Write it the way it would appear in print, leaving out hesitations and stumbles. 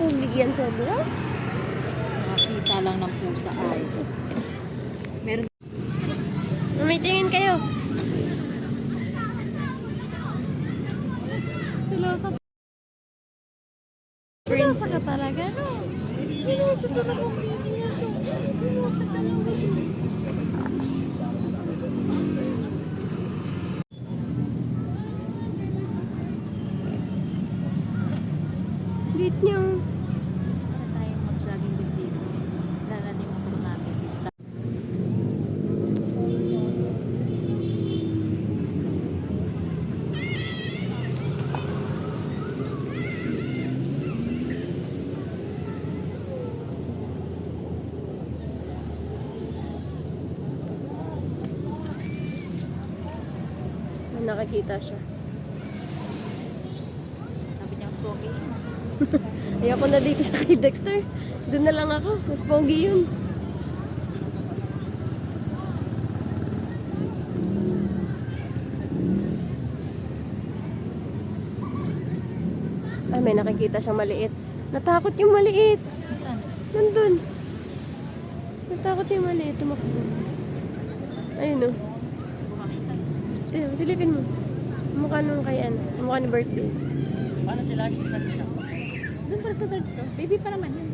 tubig yan sobra. Nakakita lang ng pusa ay. Meron. May tingin kayo. Silosa. Silosa ka talaga, no? Silosa talaga. Greet niyo. Para tayong mag-jogging din dito. Lalanin mo ito natin. Nakakita siya. Sabi niya, swagi. Ayoko na dito sa kay Dexter. Doon na lang ako. Mas pogi yun. Ay, may nakikita siyang maliit. Natakot yung maliit. Saan? Nandun. Natakot yung maliit. Tumakbo. Ayun o. Bumakita. Silipin mo. Mukha nung kay ano. Mukha ni birthday. Paano sila? Saan siya? Doon para sa third floor. Baby pa naman yun.